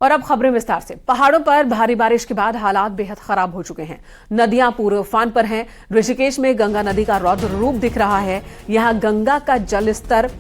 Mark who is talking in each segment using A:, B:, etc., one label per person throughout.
A: और अब खबरें विस्तार से। पहाड़ों पर भारी बारिश के बाद हालात बेहद खराब हो चुके हैं। नदियां पूरे उफान पर हैं। ऋषिकेश में गंगा नदी का रौद्र रूप दिख रहा है। यहां गंगा का जल स्तर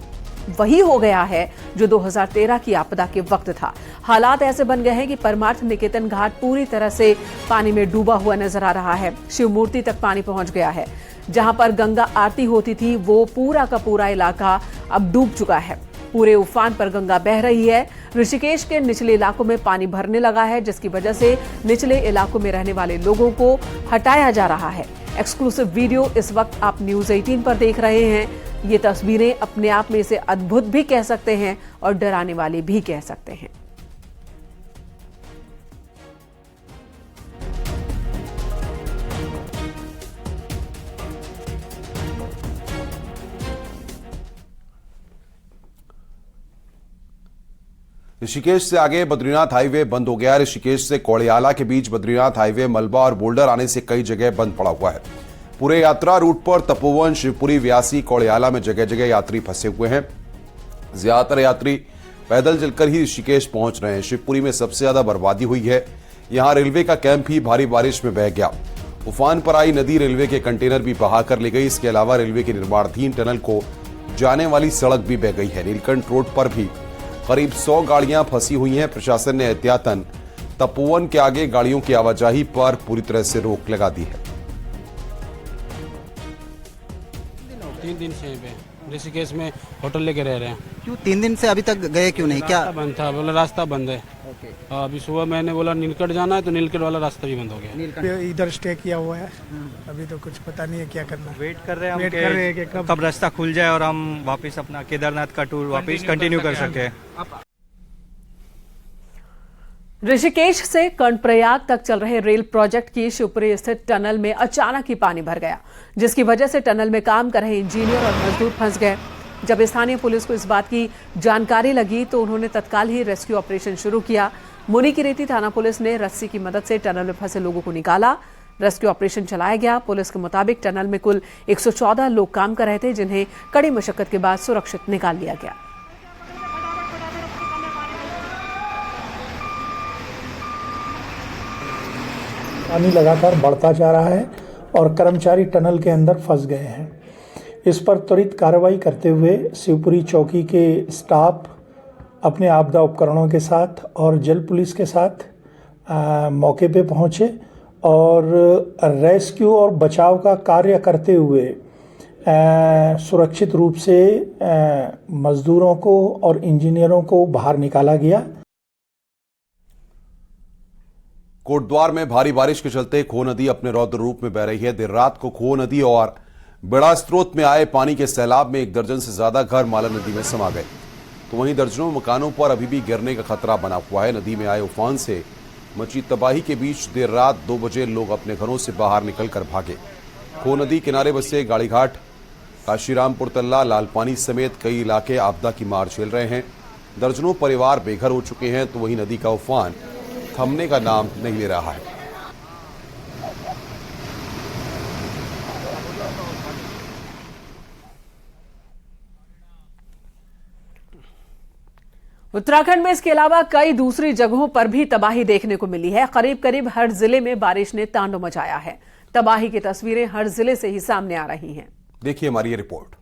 A: वही हो गया है जो 2013 की आपदा के वक्त था। हालात ऐसे बन गए हैं कि परमार्थ निकेतन घाट पूरी तरह से पानी में डूबा हुआ नजर आ रहा है। शिव मूर्ति तक पानी पहुंच गया है। जहां पर गंगा आरती होती थी वो पूरा का पूरा इलाका अब डूब चुका है। पूरे उफान पर गंगा बह रही है। ऋषिकेश के निचले इलाकों में पानी भरने लगा है, जिसकी वजह से निचले इलाकों में रहने वाले लोगों को हटाया जा रहा है। एक्सक्लूसिव वीडियो इस वक्त आप न्यूज़ 18 पर देख रहे हैं। ये तस्वीरें अपने आप में इसे अद्भुत भी कह सकते हैं और डराने वाली भी कह सकते हैं।
B: ऋषिकेश से आगे बद्रीनाथ हाईवे बंद हो गया। ऋषिकेश से कोड़ियाला के बीच बद्रीनाथ हाईवे मलबा और बोल्डर आने से कई जगह बंद पड़ा हुआ है। पूरे यात्रा रूट पर तपोवन, शिवपुरी, व्यासी, कोड़ियाला में जगह जगह यात्री फंसे हुए हैं। ज्यादातर यात्री पैदल चलकर ही ऋषिकेश पहुंच रहे हैं। शिवपुरी में सबसे ज्यादा बर्बादी हुई है। यहां रेलवे का कैंप ही भारी बारिश में बह गया। उफान पर आई नदी रेलवे के कंटेनर भी बहाकर ले गई। इसके अलावा रेलवे के निर्माणाधीन टनल को जाने वाली सड़क भी बह गई है। नीलकंठ रोड पर भी करीब 100 गाड़ियां फंसी हुई हैं। प्रशासन ने एहतियातन तपोवन के आगे गाड़ियों की आवाजाही पर पूरी तरह से रोक लगा दी है।
C: 3 दिन से ऋषिकेश में होटल लेके रह रहे हैं।
D: क्यों 3 दिन से अभी तक गए क्यों नहीं? क्या
C: बंद था? बोला रास्ता बंद है। अभी सुबह मैंने बोला नीलकंठ जाना है तो नीलकंठ वाला रास्ता भी बंद हो गया।
E: इधर स्टे किया हुआ है। अभी तो कुछ पता नहीं है क्या करना।
F: वेट कर रहे हैं कि कब रास्ता खुल जाए और हम वापस अपना केदारनाथ का टूर वापस कंटिन्यू कर सके।
A: ऋषिकेश से कर्णप्रयाग तक चल रहे रेल प्रोजेक्ट की शिवपुरी स्थित टनल में अचानक ही पानी भर गया, जिसकी वजह से टनल में काम कर रहे इंजीनियर और मजदूर फंस गए। जब स्थानीय पुलिस को इस बात की जानकारी लगी तो उन्होंने तत्काल ही रेस्क्यू ऑपरेशन शुरू किया। मुनीकीरेती थाना पुलिस ने रस्सी की मदद से टनल में फंसे लोगों को निकाला। रेस्क्यू ऑपरेशन चलाया गया। पुलिस के मुताबिक टनल में कुल 114 लोग काम कर रहे थे, जिन्हें कड़ी मशक्कत के बाद सुरक्षित निकाल लिया गया।
E: पानी लगातार बढ़ता जा रहा है और कर्मचारी टनल के अंदर फंस गए हैं। इस पर त्वरित कार्रवाई करते हुए शिवपुरी चौकी के स्टाफ अपने आपदा उपकरणों के साथ और जल पुलिस के साथ मौके पे पहुंचे और रेस्क्यू और बचाव का कार्य करते हुए सुरक्षित रूप से मजदूरों को और इंजीनियरों को बाहर निकाला गया।
B: कोटद्वार में भारी बारिश के चलते खो नदी अपने रौद्र रूप में बह रही है। देर रात को खो नदी और बड़ा स्रोत में आए पानी के सैलाब में 1 दर्जन से ज्यादा घर माला नदी में समा गए, तो वहीं दर्जनों मकानों पर अभी भी गिरने का खतरा बना हुआ है। नदी में आए उफान से मची तबाही के बीच देर रात 2 बजे लोग अपने घरों से बाहर निकलकर भागे। खो नदी किनारे बसे गाड़ीघाट, काशीरामपुर तल्ला, लालपानी समेत कई इलाके आपदा की मार झेल रहे हैं। दर्जनों परिवार बेघर हो चुके हैं, तो वहीं नदी का उफान थमने का नाम नहीं ले रहा है।
A: उत्तराखंड में इसके अलावा कई दूसरी जगहों पर भी तबाही देखने को मिली है। करीब करीब हर जिले में बारिश ने तांडव मचाया है। तबाही की तस्वीरें हर जिले से ही सामने आ रही हैं।
B: देखिए हमारी ये रिपोर्ट।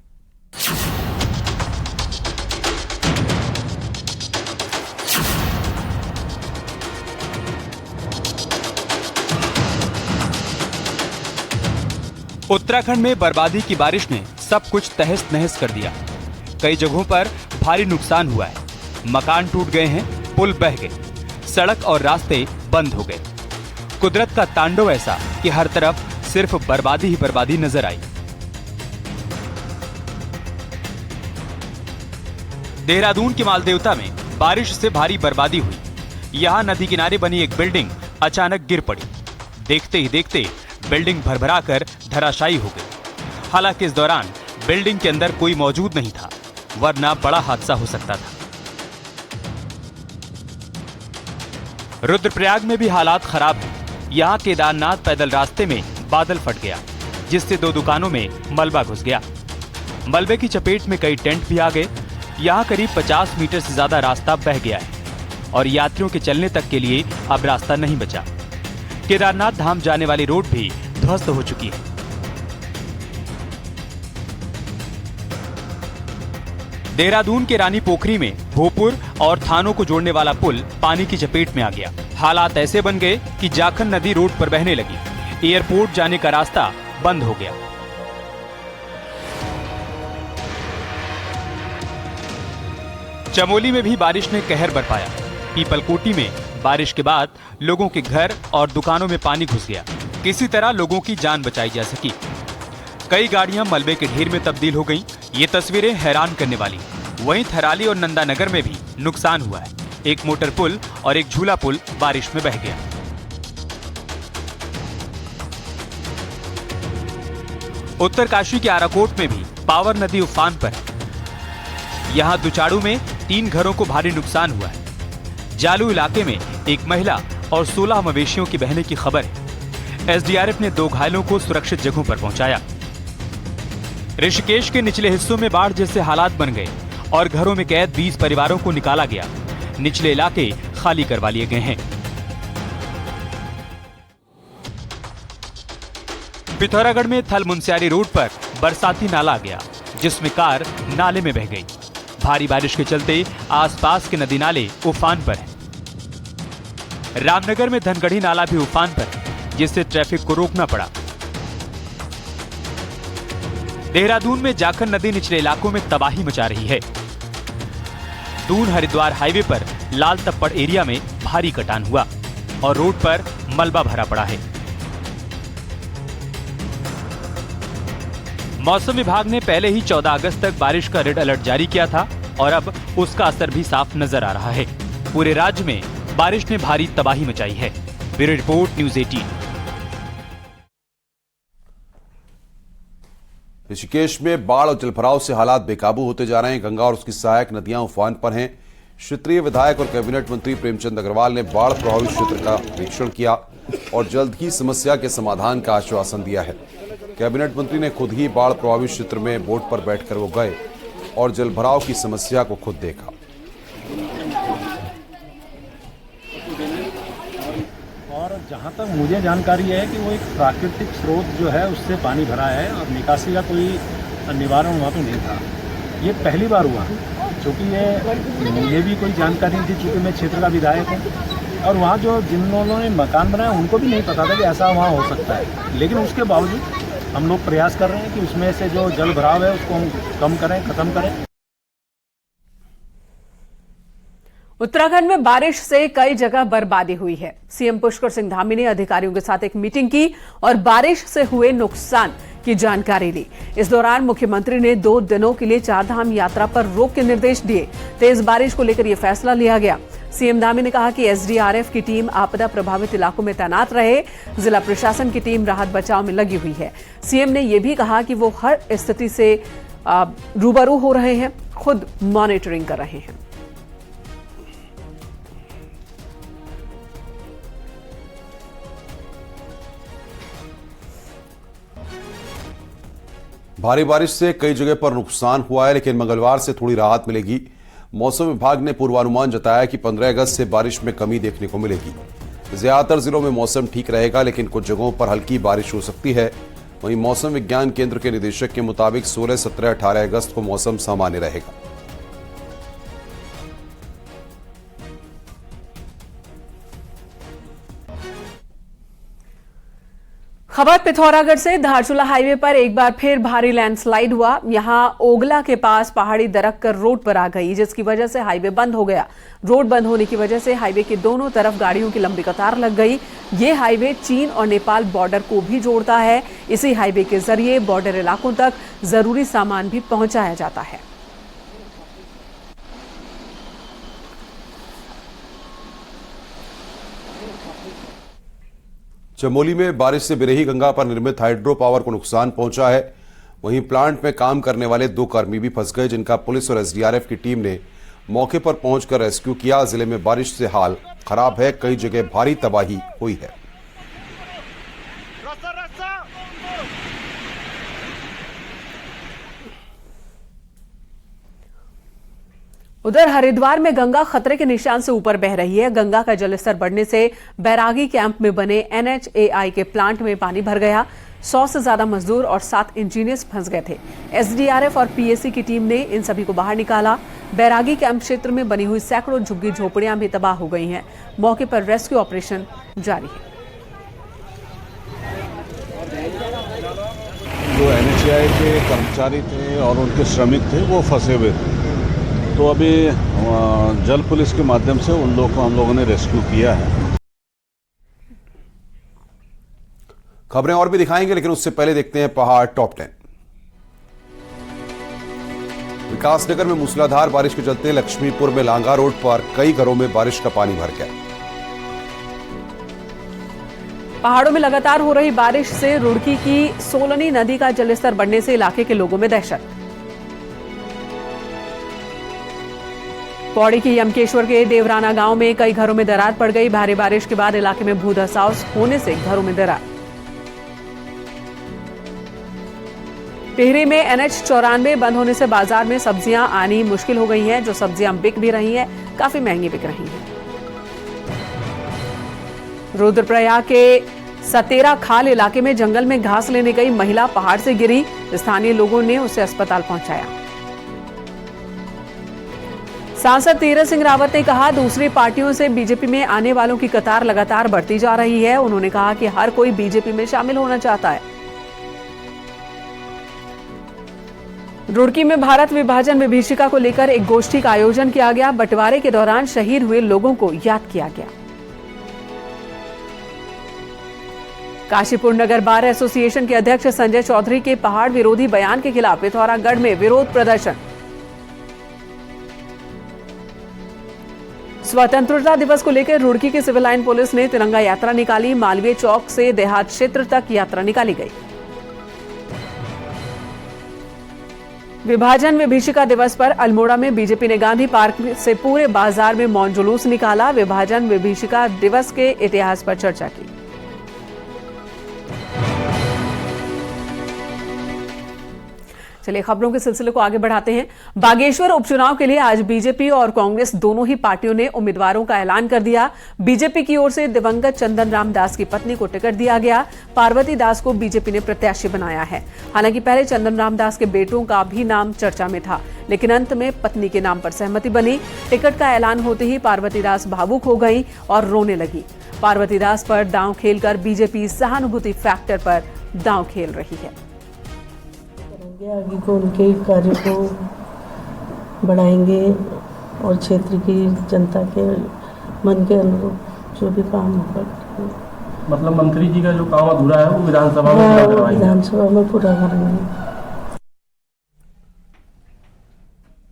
G: उत्तराखंड में बर्बादी की बारिश ने सब कुछ तहस नहस कर दिया। कई जगहों पर भारी नुकसान हुआ है। मकान टूट गए हैं, पुल बह गए, सड़क और रास्ते बंद हो गए। कुदरत का तांडव ऐसा कि हर तरफ सिर्फ बर्बादी ही बर्बादी नजर आई। देहरादून के मालदेवता में बारिश से भारी बर्बादी हुई। यहां नदी किनारे बनी एक बिल्डिंग अचानक गिर पड़ी। देखते ही देखते बिल्डिंग भरभराकर धराशायी हो गई। हालांकि इस दौरान बिल्डिंग के अंदर कोई मौजूद नहीं था, वरना बड़ा हादसा हो सकता था। रुद्रप्रयाग में भी हालात खराब हैं। यहां केदारनाथ पैदल रास्ते में बादल फट गया, जिससे 2 दुकानों में मलबा घुस गया। मलबे की चपेट में कई टेंट भी आ गए। यहां करीब 50 मीटर से ज्यादा रास्ता बह गया है। और यात्रियों के चलने तक के लिए अब रास्ता नहीं बचा। केदारनाथ धाम जाने वाली रोड भी ध्वस्त हो चुकी है। देहरादून के रानी पोखरी में भोपुर और थानों को जोड़ने वाला पुल पानी की चपेट में आ गया। हालात ऐसे बन गए कि जाखन नदी रोड पर बहने लगी। एयरपोर्ट जाने का रास्ता बंद हो गया। चमोली में भी बारिश ने कहर बरपाया। पीपलकोटी में बारिश के बाद लोगों के घर और दुकानों में पानी घुस गया। किसी तरह लोगों की जान बचाई जा सकी। कई गाड़ियां मलबे के ढेर में तब्दील हो गईं। ये तस्वीरें हैरान करने वाली। वहीं थराली और नंदानगर में भी नुकसान हुआ है। एक मोटर पुल और एक झूला पुल बारिश में बह गया। उत्तरकाशी के आराकोट में भी पावर नदी उफान पर है। यहां दुचाड़ू में 3 घरों को भारी नुकसान हुआ है। जालू इलाके में एक महिला और 16 मवेशियों की बहने की खबर है। एसडीआरएफ ने 2 घायलों को सुरक्षित जगहों पर पहुंचाया। ऋषिकेश के निचले हिस्सों में बाढ़ जैसे हालात बन गए और घरों में कैद 20 परिवारों को निकाला गया। निचले इलाके खाली करवा लिए गए हैं। पिथौरागढ़ में थल मुनस्यारी रोड पर बरसाती नाला आ गया, जिसमें कार नाले में बह गई। भारी बारिश के चलते आसपास के नदी नाले उफान पर हैं। रामनगर में धनगढ़ी नाला भी उफान पर है, जिससे ट्रैफिक को रोकना पड़ा। देहरादून में जाखन नदी निचले इलाकों में तबाही मचा रही है। दून हरिद्वार हाईवे पर लाल तप्पड़ एरिया में भारी कटान हुआ और रोड पर मलबा भरा पड़ा है। मौसम विभाग ने पहले ही 14 अगस्त तक बारिश का रेड अलर्ट जारी किया था और अब उसका असर भी साफ नजर आ रहा है। पूरे राज्य में बारिश ने भारी तबाही मचाई है। Bureau report, news 18।
B: ऋषिकेश में बाढ़ और जलभराव से हालात बेकाबू होते जा रहे हैं। गंगा और उसकी सहायक नदियां उफान पर हैं। क्षेत्रीय विधायक और कैबिनेट मंत्री प्रेमचंद अग्रवाल ने बाढ़ प्रभावित क्षेत्र का निरीक्षण किया और जल्द ही समस्या के समाधान का आश्वासन दिया है। कैबिनेट मंत्री ने खुद ही बाढ़ प्रभावित क्षेत्र में बोट पर बैठकर वो गए और जलभराव की समस्या को खुद देखा।
H: और जहाँ तक मुझे जानकारी है कि वो एक प्राकृतिक स्रोत जो है उससे पानी भरा है और निकासी का कोई निवारण वहाँ पे नहीं था। ये पहली बार हुआ, क्योंकि ये मुझे भी कोई जानकारी नहीं थी, चूँकि मैं क्षेत्र का विधायक हूँ और वहाँ जो जिन लोगों ने मकान बनाया उनको भी नहीं पता था कि ऐसा वहाँ हो सकता है। लेकिन उसके बावजूद हम लोग प्रयास कर रहे हैं कि उसमें से जो जल भराव है उसको हम कम करें, खत्म करें।
A: उत्तराखंड में बारिश से कई जगह बर्बादी हुई है। सीएम पुष्कर सिंह धामी ने अधिकारियों के साथ एक मीटिंग की और बारिश से हुए नुकसान की जानकारी ली। इस दौरान मुख्यमंत्री ने 2 दिनों के लिए 4 धाम यात्रा पर रोक के निर्देश दिए। तेज बारिश को लेकर यह फैसला लिया गया। सीएम धामी ने कहा कि एसडीआरएफ की टीम आपदा प्रभावित इलाकों में तैनात रहे। जिला प्रशासन की टीम राहत बचाव में लगी हुई है। सीएम ने यह भी कहा कि वो हर स्थिति से रूबरू हो रहे हैं, खुद मॉनिटरिंग कर रहे हैं।
B: भारी बारिश से कई जगह पर नुकसान हुआ है, लेकिन मंगलवार से थोड़ी राहत मिलेगी। मौसम विभाग ने पूर्वानुमान जताया कि 15 अगस्त से बारिश में कमी देखने को मिलेगी। ज्यादातर जिलों में मौसम ठीक रहेगा, लेकिन कुछ जगहों पर हल्की बारिश हो सकती है। वहीं मौसम विज्ञान केंद्र के निदेशक के मुताबिक 16, 17, 18 अगस्त को मौसम सामान्य रहेगा।
A: खबर पिथौरागढ़ से। धारचूला हाईवे पर एक बार फिर भारी लैंडस्लाइड हुआ। यहां ओगला के पास पहाड़ी दरक कर रोड पर आ गई, जिसकी वजह से हाईवे बंद हो गया। रोड बंद होने की वजह से हाईवे के दोनों तरफ गाड़ियों की लंबी कतार लग गई। ये हाईवे चीन और नेपाल बॉर्डर को भी जोड़ता है। इसी हाईवे के जरिए बॉर्डर इलाकों तक जरूरी सामान भी पहुंचाया जाता है।
B: चमोली में बारिश से बिरही गंगा पर निर्मित हाइड्रो पावर को नुकसान पहुंचा है। वहीं प्लांट में काम करने वाले 2 कर्मी भी फंस गए, जिनका पुलिस और एसडीआरएफ की टीम ने मौके पर पहुंचकर रेस्क्यू किया। जिले में बारिश से हाल खराब है, कई जगह भारी तबाही हुई है।
A: उधर हरिद्वार में गंगा खतरे के निशान से ऊपर बह रही है। गंगा का जलस्तर बढ़ने से बैरागी कैंप में बने NHAI के प्लांट में पानी भर गया। 100 से ज्यादा मजदूर और 7 इंजीनियर्स फंस गए थे। SDRF और PAC की टीम ने इन सभी को बाहर निकाला। बैरागी कैंप क्षेत्र में बनी हुई सैकड़ों झुग्गी झोपड़ियां भी तबाह हो गई हैं। मौके पर रेस्क्यू ऑपरेशन जारी है।
I: जो NHAI के कर्मचारी थे और उनके श्रमिक थे वो फंसे हुए थे, तो अभी जल पुलिस के माध्यम से उन लोगों को हम लोगों ने रेस्क्यू किया है।
B: खबरें और भी दिखाएंगे, लेकिन उससे पहले देखते हैं पहाड़ टॉप 10। विकासनगर में मूसलाधार बारिश के चलते लक्ष्मीपुर में लांगा रोड पर कई घरों में बारिश का पानी भर गया।
A: पहाड़ों में लगातार हो रही बारिश से रुड़की की सोलनी नदी का जलस्तर बढ़ने से इलाके के लोगों में दहशत। पौड़ी के यमकेश्वर के देवराना गांव में कई घरों में दरार पड़ गई। भारी बारिश के बाद इलाके में भूधसाव होने से घरों में दरार। टिहरी में NH94 बंद होने से बाजार में सब्जियां आनी मुश्किल हो गई हैं। जो सब्जियां बिक भी रही हैं, काफी महंगी बिक रही हैं। रुद्रप्रयाग के सतेरा खाल इलाके में जंगल में घास लेने गई महिला पहाड़ से गिरी। स्थानीय लोगों ने उसे अस्पताल पहुंचाया। सांसद तीरथ सिंह रावत ने कहा, दूसरी पार्टियों से बीजेपी में आने वालों की कतार लगातार बढ़ती जा रही है। उन्होंने कहा कि हर कोई बीजेपी में शामिल होना चाहता है। रुड़की में भारत विभाजन विभीषिका को लेकर एक गोष्ठी का आयोजन किया गया। बंटवारे के दौरान शहीद हुए लोगों को याद किया गया। काशीपुर नगर बार एसोसिएशन के अध्यक्ष संजय चौधरी के पहाड़ विरोधी बयान के खिलाफ पिथौरागढ़ में विरोध प्रदर्शन। स्वतंत्रता दिवस को लेकर रुड़की की सिविल लाइन पुलिस ने तिरंगा यात्रा निकाली। मालवीय चौक से देहात क्षेत्र तक यात्रा निकाली गई। विभाजन विभीषिका दिवस पर अल्मोड़ा में बीजेपी ने गांधी पार्क से पूरे बाजार में मौन जुलूस निकाला। विभाजन विभीषिका दिवस के इतिहास पर चर्चा की। चलिए खबरों के सिलसिले को आगे बढ़ाते हैं। बागेश्वर उपचुनाव के लिए आज बीजेपी और कांग्रेस दोनों ही पार्टियों ने उम्मीदवारों का ऐलान कर दिया। बीजेपी की ओर से दिवंगत चंदन राम दास की पत्नी को टिकट दिया गया। पार्वती दास को बीजेपी ने प्रत्याशी बनाया है। हालांकि पहले चंदन राम दास के बेटों का भी नाम चर्चा में था, लेकिन अंत में पत्नी के नाम पर सहमति बनी। टिकट का ऐलान होते ही पार्वती दास भावुक हो गई और रोने लगी। पार्वती दास पर दांव खेलकर बीजेपी सहानुभूति फैक्टर पर दांव खेल रही है।
J: आगे को उनके कार्य को बढ़ाएंगे और क्षेत्र की जनता के मन के अनुरूप जो भी काम होगा।
H: मतलब मंत्री जी का जो काम अधूरा है वो विधानसभा में पूरा करवाएंगे।
J: विधानसभा में पूरा करेंगे।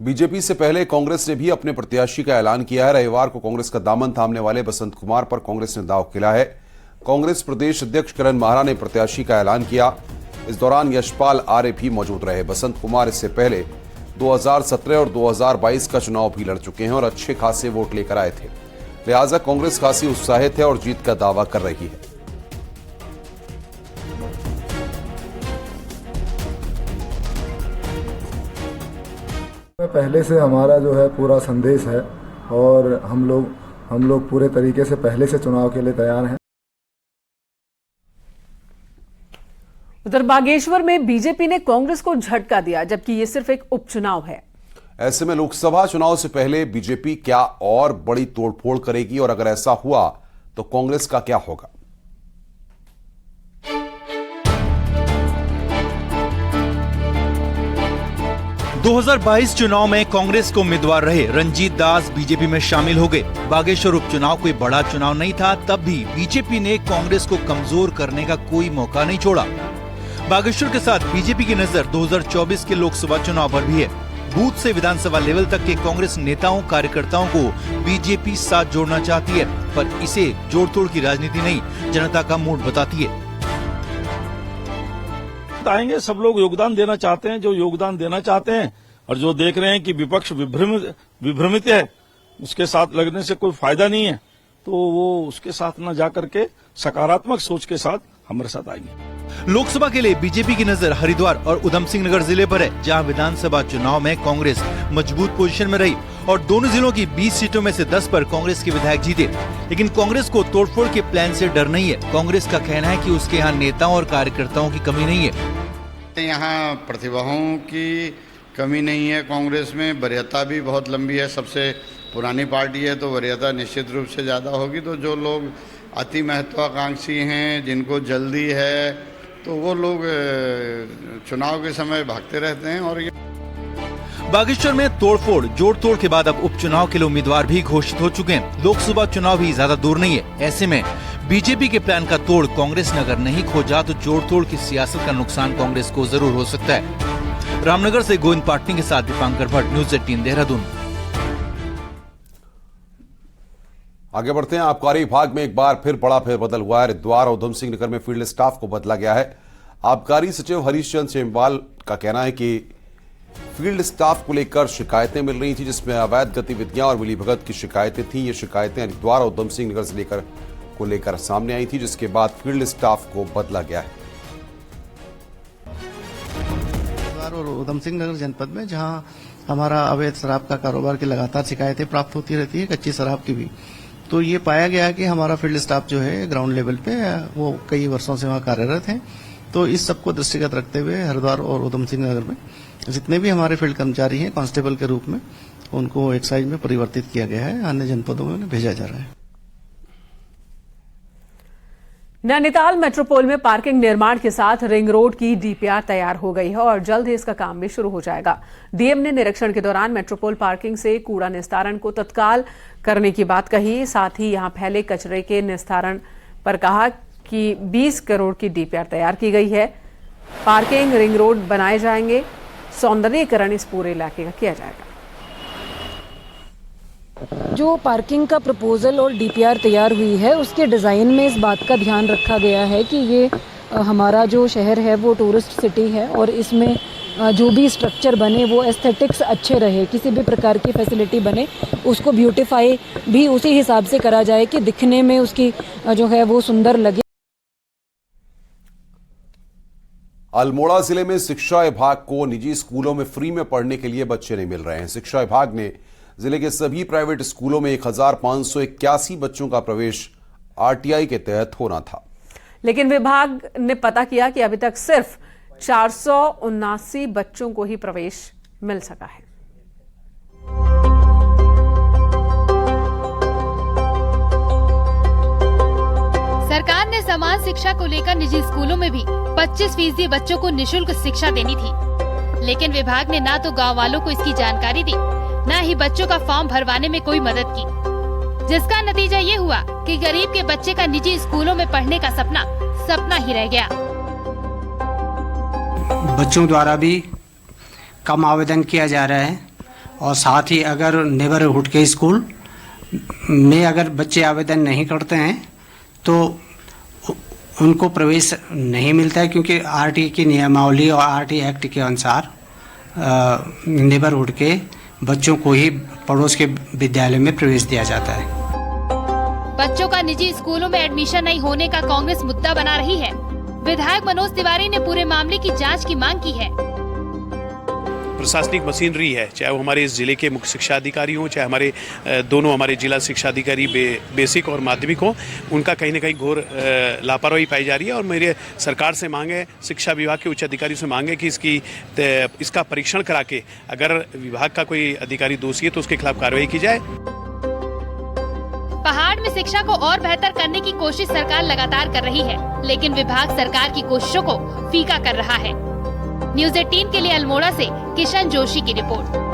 B: बीजेपी से पहले कांग्रेस ने भी अपने प्रत्याशी का ऐलान किया है। रविवार को कांग्रेस का दामन थामने वाले बसंत कुमार पर कांग्रेस ने दांव खेला है। कांग्रेस प्रदेश अध्यक्ष करण माहरा ने प्रत्याशी का ऐलान किया। इस दौरान यशपाल आर्य भी मौजूद रहे। बसंत कुमार इससे पहले 2017 और 2022 का चुनाव भी लड़ चुके हैं और अच्छे खासे वोट लेकर आए थे। लिहाजा कांग्रेस खासी उत्साहित है और जीत का दावा कर रही है।
K: पहले से हमारा जो है पूरा संदेश है और हम लोग पूरे तरीके से पहले से चुनाव के लिए तैयार हैं।
A: उधर बागेश्वर में बीजेपी ने कांग्रेस को झटका दिया, जबकि ये सिर्फ एक उपचुनाव है।
B: ऐसे में लोकसभा चुनाव से पहले बीजेपी क्या और बड़ी तोड़फोड़ करेगी और अगर ऐसा हुआ तो कांग्रेस का क्या होगा?
L: दो 2022 चुनाव में कांग्रेस को उम्मीदवार रहे रंजीत दास बीजेपी में शामिल हो गए। बागेश्वर उपचुनाव कोई बड़ा चुनाव नहीं था, तब भी बीजेपी ने कांग्रेस को कमजोर करने का कोई मौका नहीं छोड़ा। बागेश्वर के साथ बीजेपी की नजर 2024 के लोकसभा चुनाव पर भी है। बूथ से विधानसभा लेवल तक के कांग्रेस नेताओं कार्यकर्ताओं को बीजेपी साथ जोड़ना चाहती है, पर इसे जोड़ तोड़ की राजनीति नहीं, जनता का मूड बताती है।
H: आएंगे सब लोग योगदान देना चाहते हैं, जो योगदान देना चाहते हैं और जो देख रहे हैं कि विपक्ष विभ्रमित है, उसके साथ लगने से कोई फायदा नहीं है, तो वो उसके साथ न जाकर के सकारात्मक सोच के साथ हमारे साथ आएंगे।
L: लोकसभा के लिए बीजेपी की नजर हरिद्वार और उधम सिंह नगर जिले पर है, जहां विधानसभा चुनाव में कांग्रेस मजबूत पोजीशन में रही और दोनों जिलों की 20 सीटों में से 10 पर कांग्रेस के विधायक जीते। लेकिन कांग्रेस को तोड़फोड़ के प्लान से डर नहीं है। कांग्रेस का कहना है कि उसके यहाँ नेताओं और कार्यकर्ताओं की कमी नहीं है।
M: यहाँ प्रतिभाओं की कमी नहीं है। कांग्रेस में वरीयता भी बहुत लंबी है। सबसे पुरानी पार्टी है तो वरीयता निश्चित रूप से ज़्यादा होगी। तो जो लोग अति महत्वाकांक्षी हैं, जिनको जल्दी है, तो वो लोग चुनाव के समय भागते रहते हैं। और ये
L: बागेश्वर में तोड़फोड़ जोड़ तोड़ के बाद अब उपचुनाव के लिए उम्मीदवार भी घोषित हो चुके हैं। लोकसभा चुनाव भी ज्यादा दूर नहीं है। ऐसे में बीजेपी के प्लान का तोड़ कांग्रेस ने अगर नहीं खोजा तो जोड़ तोड़ की सियासत का नुकसान कांग्रेस को जरूर हो सकता है। रामनगर से गोविंद पाटनी के साथ दीपांकर भट्ट, न्यूज़ 18 देहरादून।
B: आगे बढ़ते हैं। आबकारी विभाग में एक बार फिर बड़ा फेरबदल हुआ है। हरिद्वार और उधम सिंह नगर में फील्ड स्टाफ को बदला गया है। आबकारी सचिव हरीश चंद्र सेमवाल का कहना है कि फील्ड स्टाफ को लेकर शिकायतें मिल रही थी, जिसमें अवैध गतिविधियां और मिलीभगत की शिकायतें थी। ये शिकायतें हरिद्वार और उधम सिंह नगर से लेकर सामने आई थी, जिसके बाद फील्ड स्टाफ को बदला गया है।
N: हरिद्वार और उधम सिंह नगर जनपद में जहां हमारा अवैध शराब का कारोबार की लगातार शिकायतें प्राप्त होती रहती है, कच्ची शराब की भी, तो ये पाया गया कि हमारा फील्ड स्टाफ जो है ग्राउंड लेवल पे वो कई वर्षों से वहाँ कार्यरत है। तो इस सबको दृष्टिगत रखते हुए हरिद्वार और उधम सिंह नगर में जितने भी हमारे फील्ड कर्मचारी हैं कांस्टेबल के रूप में, उनको एक्साइज में परिवर्तित किया गया है। अन्य जनपदों में उन्हें भेजा जा रहा है।
A: नैनीताल मेट्रोपोल में पार्किंग निर्माण के साथ रिंग रोड की डीपीआर तैयार हो गई है और जल्द ही इसका काम भी शुरू हो जाएगा। डीएम ने निरीक्षण के दौरान मेट्रोपोल पार्किंग से कूड़ा निस्तारण को तत्काल करने की बात कही। साथ ही यहां फैले कचरे के निस्तारण पर कहा कि 20 करोड़ की डीपीआर तैयार की गई है। पार्किंग, रिंग रोड बनाए जाएंगे। सौंदर्यीकरण इस पूरे इलाके का किया जाएगा।
O: जो पार्किंग का प्रपोजल और डीपीआर तैयार हुई है, उसके डिज़ाइन में इस बात का ध्यान रखा गया है कि ये हमारा जो शहर है वो टूरिस्ट सिटी है और इसमें जो भी स्ट्रक्चर बने वो एस्थेटिक्स अच्छे रहे। किसी भी प्रकार की फैसिलिटी बने उसको ब्यूटीफाई भी उसी हिसाब से करा जाए कि दिखने में उसकी जो है वो सुंदर लगे।
B: अल्मोड़ा जिले में शिक्षा विभाग को निजी स्कूलों में फ्री में पढ़ने के लिए बच्चे नहीं मिल रहे हैं। शिक्षा विभाग ने जिले के सभी प्राइवेट स्कूलों में 1581 बच्चों का प्रवेश आरटीआई के तहत होना था,
A: लेकिन विभाग ने पता किया कि अभी तक सिर्फ 479 बच्चों को ही प्रवेश मिल सका है।
P: सरकार ने समान शिक्षा को लेकर निजी स्कूलों में भी 25% बच्चों को निशुल्क शिक्षा देनी थी, लेकिन विभाग ने ना तो गांव वालों को इसकी जानकारी दी, न ही बच्चों का फॉर्म भरवाने में कोई मदद की, जिसका नतीजा ये हुआ कि गरीब के बच्चे का निजी स्कूलों में पढ़ने का सपना ही रह गया।
Q: बच्चों द्वारा भी कम आवेदन किया जा रहा है और साथ ही अगर नेबरहुड के स्कूल में अगर बच्चे आवेदन नहीं करते हैं तो उनको प्रवेश नहीं मिलता है, क्योंकि आरटी की नियमावली और आरटी एक्ट के अनुसार नेबरहुड के बच्चों को ही पड़ोस के विद्यालय में प्रवेश दिया जाता है।
P: बच्चों का निजी स्कूलों में एडमिशन नहीं होने का कांग्रेस मुद्दा बना रही है। विधायक मनोज तिवारी ने पूरे मामले की जांच की मांग की है।
R: प्रशासनिक मशीनरी है, चाहे वो हमारे इस जिले के मुख्य शिक्षा अधिकारी हों, चाहे हमारे दोनों हमारे जिला शिक्षा अधिकारी बेसिक और माध्यमिक हों, उनका कहीं न कहीं घोर लापरवाही पाई जा रही है। और मेरे सरकार से मांग है, शिक्षा विभाग के उच्च अधिकारी से मांग है कि इसका परीक्षण करा के अगर विभाग का कोई अधिकारी दोषी है तो उसके खिलाफ कार्रवाई की जाए।
P: पहाड़ में शिक्षा को और बेहतर करने की कोशिश सरकार लगातार कर रही है, लेकिन विभाग सरकार की कोशिशों को फीका कर रहा है। न्यूज़ 18 के लिए अल्मोड़ा से किशन जोशी की रिपोर्ट।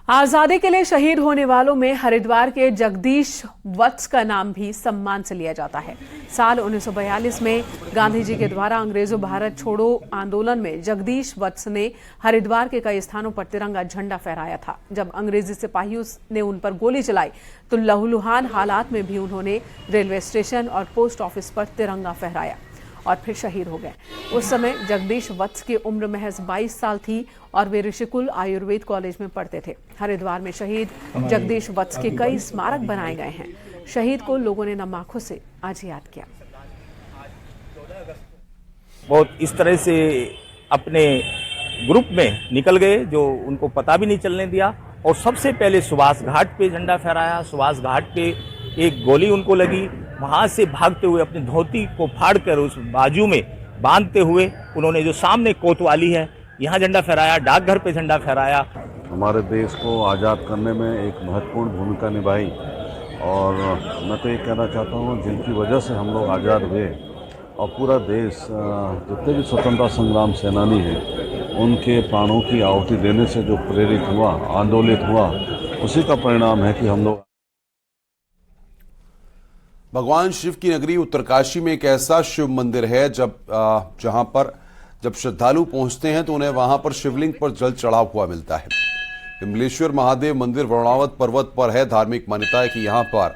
A: आजादी के लिए शहीद होने वालों में हरिद्वार के जगदीश वत्स का नाम भी सम्मान से लिया जाता है। साल 1942 में गांधी जी के द्वारा अंग्रेजों भारत छोड़ो आंदोलन में जगदीश वत्स ने हरिद्वार के कई स्थानों पर तिरंगा झंडा फहराया था। जब अंग्रेजी सिपाहियों ने उन पर गोली चलाई तो लहूलुहान हालात में भी उन्होंने रेलवे स्टेशन और पोस्ट ऑफिस पर तिरंगा फहराया और फिर शहीद हो गए। उस समय जगदीश वत्स की उम्र महज 22 साल थी और वे ऋषिकुल आयुर्वेद कॉलेज में पढ़ते थे। हरिद्वार में शहीद जगदीश वत्स के कई स्मारक बनाए गए हैं। शहीद को लोगों ने नम आंखों से आज याद किया।
S: बहुत इस तरह से अपने ग्रुप में निकल गए, जो उनको पता भी नहीं चलने दिया। और सबसे पहले सुभाष घाट पे झंडा फहराया। सुभाष घाट पे एक गोली उनको लगी, वहां से भागते हुए अपनी धोती को फाड़कर उस बाजू में बांधते हुए उन्होंने जो सामने कोतवाली है यहाँ झंडा फहराया, डाकघर पे झंडा फहराया।
I: हमारे देश को आज़ाद करने में एक महत्वपूर्ण भूमिका निभाई और मैं तो ये कहना चाहता हूँ जिनकी वजह से हम लोग आज़ाद हुए और पूरा देश जितने भी स्वतंत्रता संग्राम सेनानी हैं उनके प्राणों की आहुति देने से जो प्रेरित हुआ, आंदोलित हुआ, उसी का परिणाम है कि हम लोग।
B: भगवान शिव की नगरी उत्तरकाशी में एक ऐसा शिव मंदिर है जहां पर जब श्रद्धालु पहुंचते हैं तो उन्हें वहां पर शिवलिंग पर जल चढ़ा हुआ मिलता है। विमलेश्वर महादेव मंदिर वरुणावत पर्वत पर है। धार्मिक मान्यता है कि यहां पर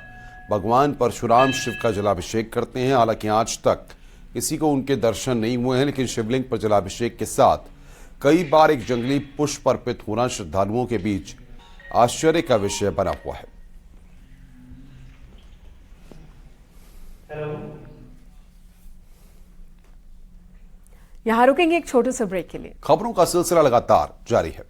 B: भगवान परशुराम शिव का जलाभिषेक करते हैं। हालांकि आज तक किसी को उनके दर्शन नहीं हुए हैं, लेकिन शिवलिंग पर जलाभिषेक के साथ कई बार एक जंगली पुष्प अर्पित होना श्रद्धालुओं के बीच आश्चर्य का विषय बना हुआ है।
A: यहां रुकेंगे एक छोटे से ब्रेक के लिए।
B: खबरों का सिलसिला लगातार जारी है।